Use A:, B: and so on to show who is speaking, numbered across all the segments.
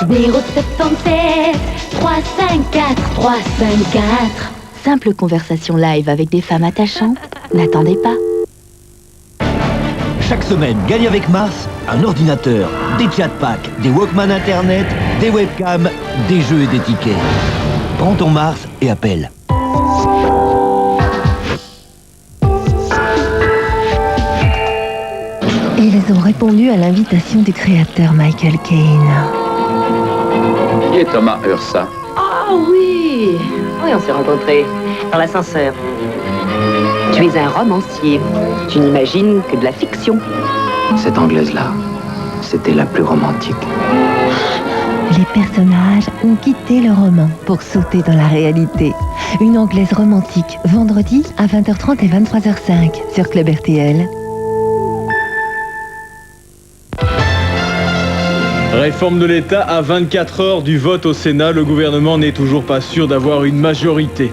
A: 077 354 354.
B: Simple conversation live avec des femmes attachantes. N'attendez pas.
C: Chaque semaine, gagne avec Mars un ordinateur, des chatpacks, des Walkman Internet, des webcams, des jeux et des tickets. Prends ton Mars et appelle.
D: Ils ont répondu à l'invitation du créateur Michael Caine.
E: Qui est Thomas Ursa?
F: Ah oui, on s'est rencontrés dans l'ascenseur. Tu es un romancier. Tu n'imagines que de la fiction.
E: Cette Anglaise-là, c'était la plus romantique.
D: Les personnages ont quitté le roman pour sauter dans la réalité. Une Anglaise romantique, vendredi à 20h30 et 23h05 sur Club RTL.
G: Réforme de l'État à 24 heures du vote au Sénat. Le gouvernement n'est toujours pas sûr d'avoir une majorité.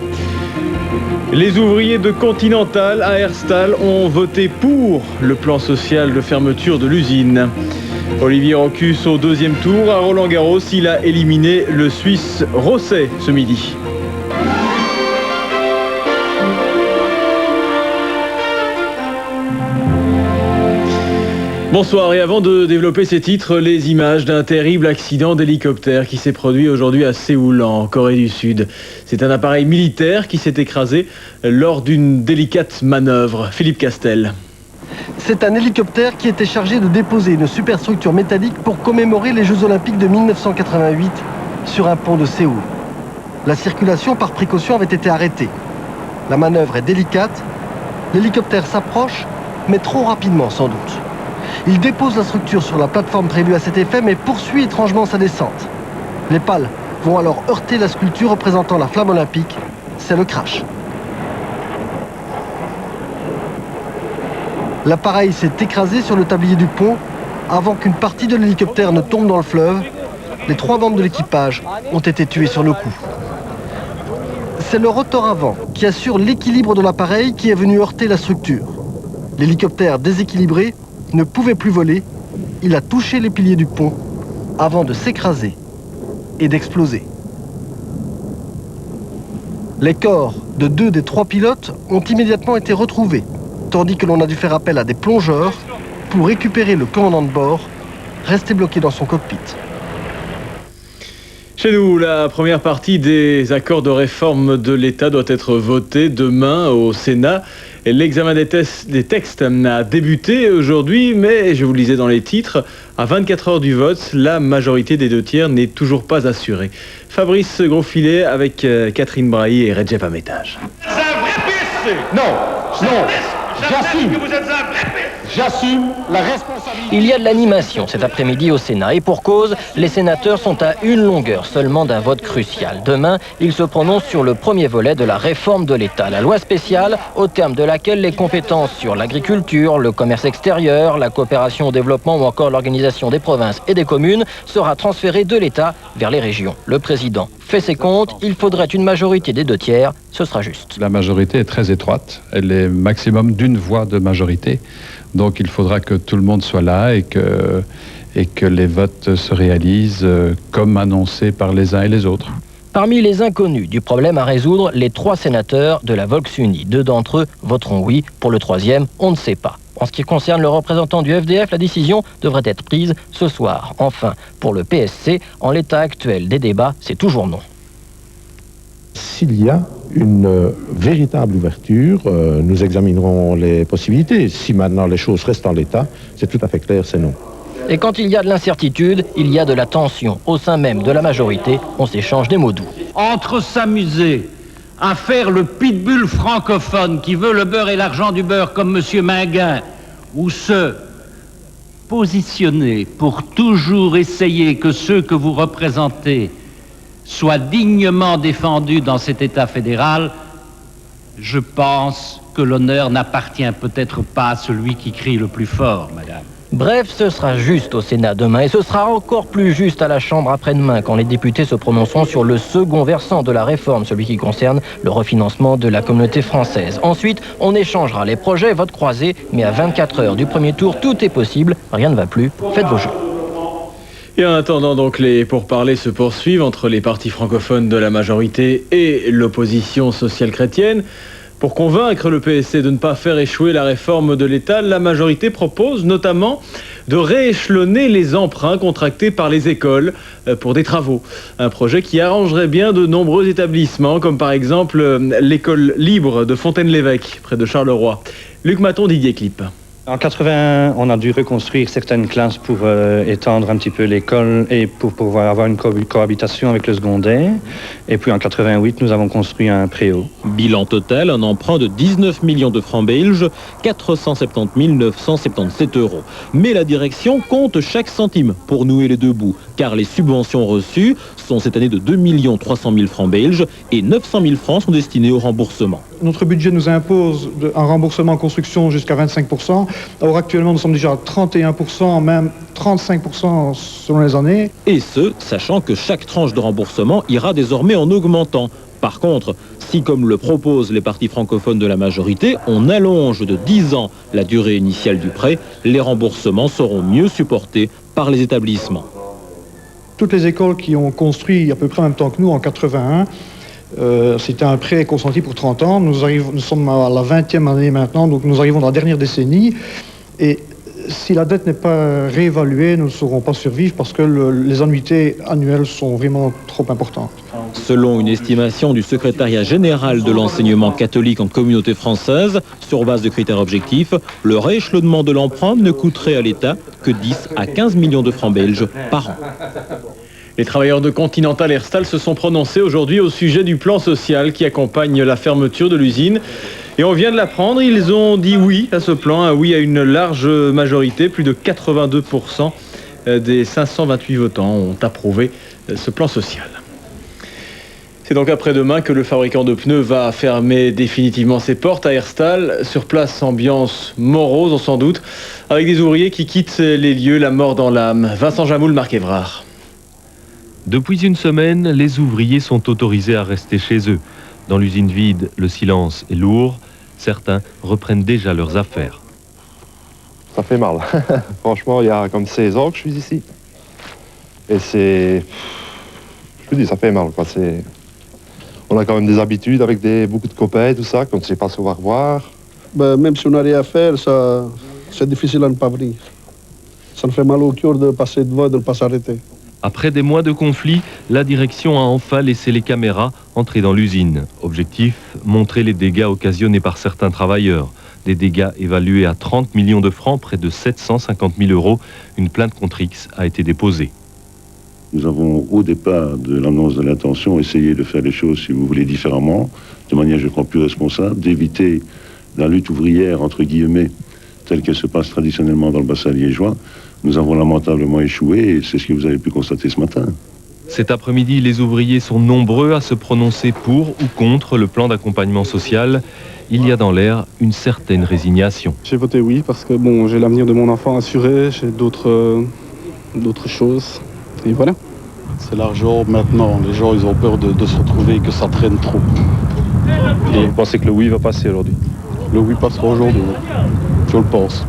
G: Les ouvriers de Continental à Herstal ont voté pour le plan social de fermeture de l'usine. Olivier Rochus au deuxième tour. À Roland-Garros, il a éliminé le Suisse Rosset ce midi. Bonsoir, et avant de développer ces titres, les images d'un terrible accident d'hélicoptère qui s'est produit aujourd'hui à Séoul, en Corée du Sud. C'est un appareil militaire qui s'est écrasé lors d'une délicate manœuvre. Philippe Castel.
H: C'est un hélicoptère qui était chargé de déposer une superstructure métallique pour commémorer les Jeux Olympiques de 1988 sur un pont de Séoul. La circulation par précaution avait été arrêtée. La manœuvre est délicate, l'hélicoptère s'approche, mais trop rapidement sans doute. Il dépose la structure sur la plateforme prévue à cet effet, mais poursuit étrangement sa descente. Les pales vont alors heurter la sculpture représentant la flamme olympique. C'est le crash. L'appareil s'est écrasé sur le tablier du pont avant qu'une partie de l'hélicoptère ne tombe dans le fleuve. Les 3 membres de l'équipage ont été tués sur le coup. C'est le rotor avant qui assure l'équilibre de l'appareil qui est venu heurter la structure. L'hélicoptère déséquilibré ne pouvait plus voler. Il a touché les piliers du pont avant de s'écraser et d'exploser. Les corps de 2 des 3 pilotes ont immédiatement été retrouvés, tandis que l'on a dû faire appel à des plongeurs pour récupérer le commandant de bord, resté bloqué dans son cockpit.
G: Chez nous, la première partie des accords de réforme de l'État doit être votée demain au Sénat. L'examen des textes a débuté aujourd'hui, mais je vous le disais dans les titres, à 24 heures du vote, la majorité des 2/3 n'est toujours pas assurée. Fabrice Grosfilet avec Catherine Brahi et Recep Ametaj.
I: Vous êtes un vrai pisse!
J: Non, j'assume que vous êtes un vrai pisse! J'assume la responsabilité.
K: Il y a de l'animation cet après-midi au Sénat et pour cause, les sénateurs sont à une longueur seulement d'un vote crucial. Demain, ils se prononcent sur le premier volet de la réforme de l'État, la loi spéciale, au terme de laquelle les compétences sur l'agriculture, le commerce extérieur, la coopération au développement ou encore l'organisation des provinces et des communes sera transférée de l'État vers les régions. Le président fait ses comptes, il faudrait une majorité des 2/3, ce sera juste.
L: La majorité est très étroite, elle est maximum d'une voix de majorité. Donc il faudra que tout le monde soit là et que les votes se réalisent comme annoncé par les uns et les autres.
K: Parmi les inconnus du problème à résoudre, les 3 sénateurs de la Volksuni. 2 d'entre eux voteront oui. Pour le 3e, on ne sait pas. En ce qui concerne le représentant du FDF, la décision devrait être prise ce soir. Enfin, pour le PSC, en l'état actuel des débats, c'est toujours non.
M: S'il y a une véritable ouverture, nous examinerons les possibilités. Si maintenant les choses restent en l'état, c'est tout à fait clair, c'est non.
K: Et quand il y a de l'incertitude, il y a de la tension. Au sein même de la majorité, on s'échange des mots doux.
N: Entre s'amuser à faire le pitbull francophone qui veut le beurre et l'argent du beurre comme M. Minguin, ou se positionner pour toujours essayer que ceux que vous représentez soient dignement défendus dans cet État fédéral, je pense que l'honneur n'appartient peut-être pas à celui qui crie le plus fort, madame.
K: Bref, ce sera juste au Sénat demain et ce sera encore plus juste à la Chambre après-demain quand les députés se prononceront sur le second versant de la réforme, celui qui concerne le refinancement de la communauté française. Ensuite, on échangera les projets, vote croisé, mais à 24 heures du premier tour, tout est possible, rien ne va plus, faites vos jeux.
G: Et en attendant, donc, les pourparlers se poursuivent entre les partis francophones de la majorité et l'opposition sociale chrétienne. Pour convaincre le PSC de ne pas faire échouer la réforme de l'État, la majorité propose notamment de rééchelonner les emprunts contractés par les écoles pour des travaux. Un projet qui arrangerait bien de nombreux établissements, comme par exemple l'école libre de Fontaine-l'Évêque, près de Charleroi. Luc Maton, Didier Clip.
I: En 81, on a dû reconstruire certaines classes pour étendre un petit peu l'école et pour pouvoir avoir une cohabitation avec le secondaire. Et puis en 88, nous avons construit un préau.
O: Bilan total, un emprunt de 19 millions de francs belges, 470 977 €. Mais la direction compte chaque centime pour nouer les deux bouts, car les subventions reçues sont cette année de 2 300 000 francs belges et 900 000 francs sont destinés au remboursement.
P: Notre budget nous impose un remboursement en construction jusqu'à 25%. Or, actuellement, nous sommes déjà à 31%, même 35% selon les années.
O: Et ce, sachant que chaque tranche de remboursement ira désormais en augmentant. Par contre, si, comme le proposent les partis francophones de la majorité, on allonge de 10 ans la durée initiale du prêt, les remboursements seront mieux supportés par les établissements.
P: Toutes les écoles qui ont construit à peu près en même temps que nous, en 81, c'était un prêt consenti pour 30 ans. Nous sommes à la 20e année maintenant, donc nous arrivons dans la dernière décennie. Et si la dette n'est pas réévaluée, nous ne saurons pas survivre parce que les annuités annuelles sont vraiment trop importantes.
O: Selon une estimation du secrétariat général de l'enseignement catholique en communauté française, sur base de critères objectifs, le rééchelonnement de l'emprunt ne coûterait à l'État que 10 à 15 millions de francs belges par an.
G: Les travailleurs de Continental Herstal se sont prononcés aujourd'hui au sujet du plan social qui accompagne la fermeture de l'usine. Et on vient de l'apprendre, ils ont dit oui à ce plan, un oui à une large majorité. Plus de 82% des 528 votants ont approuvé ce plan social. C'est donc après-demain que le fabricant de pneus va fermer définitivement ses portes à Herstal. Sur place, ambiance morose, on s'en doute, avec des ouvriers qui quittent les lieux, la mort dans l'âme. Vincent Jamoul, Marc Évrard.
Q: Depuis une semaine, les ouvriers sont autorisés à rester chez eux. Dans l'usine vide, le silence est lourd. Certains reprennent déjà leurs affaires.
R: Ça fait mal. Franchement, il y a comme 16 ans que je suis ici. Et c'est... Je vous dis, ça fait mal, quoi. On a quand même des habitudes avec beaucoup de copains et tout ça, qu'on ne sait pas se revoir.
S: Ben, même si on n'a rien à faire, c'est difficile à ne pas venir. Ça me fait mal au cœur de passer devant et de ne pas s'arrêter.
Q: Après des mois de conflit, la direction a enfin laissé les caméras entrer dans l'usine. Objectif, montrer les dégâts occasionnés par certains travailleurs. Des dégâts évalués à 30 millions de francs, près de 750 000 €. Une plainte contre X a été déposée.
T: Nous avons, au départ de l'annonce de l'intention, essayé de faire les choses, si vous voulez, différemment, de manière, je crois, plus responsable, d'éviter la lutte ouvrière, entre guillemets, telle qu'elle se passe traditionnellement dans le bassin liégeois. Nous avons lamentablement échoué et c'est ce que vous avez pu constater ce matin.
Q: Cet après-midi, les ouvriers sont nombreux à se prononcer pour ou contre le plan d'accompagnement social. Il y a dans l'air une certaine résignation.
U: J'ai voté oui parce que bon, j'ai l'avenir de mon enfant assuré, j'ai d'autres choses. Et voilà.
V: C'est l'argent maintenant. Les gens, ils ont peur de se retrouver et que ça traîne trop.
R: Et vous pensez que le oui va passer aujourd'hui?
V: Le oui passera aujourd'hui, je le pense.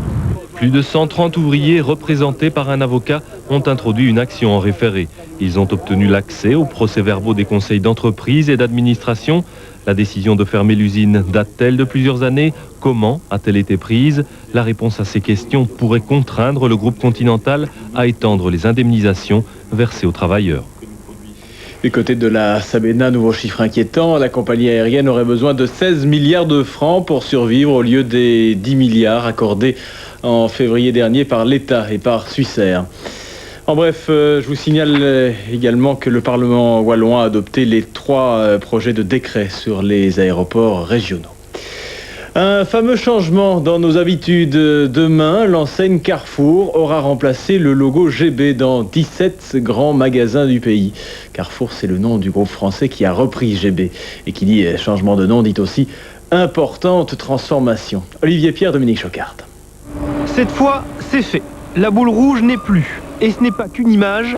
Q: Plus de 130 ouvriers représentés par un avocat ont introduit une action en référé. Ils ont obtenu l'accès aux procès-verbaux des conseils d'entreprise et d'administration. La décision de fermer l'usine date-t-elle de plusieurs années? Comment a-t-elle été prise? La réponse à ces questions pourrait contraindre le groupe Continental à étendre les indemnisations versées aux travailleurs.
G: Du côté de la Sabena, nouveau chiffre inquiétant, la compagnie aérienne aurait besoin de 16 milliards de francs pour survivre au lieu des 10 milliards accordés en février dernier par l'État et par Swissair. En bref, je vous signale également que le Parlement wallon a adopté les 3 projets de décret sur les aéroports régionaux. Un fameux changement dans nos habitudes. Demain, l'enseigne Carrefour aura remplacé le logo GB dans 17 grands magasins du pays. Carrefour, c'est le nom du groupe français qui a repris GB. Et qui dit changement de nom, dit aussi importante transformation. Olivier Pierre, Dominique Chocard.
W: Cette fois, c'est fait. La boule rouge n'est plus. Et ce n'est pas qu'une image,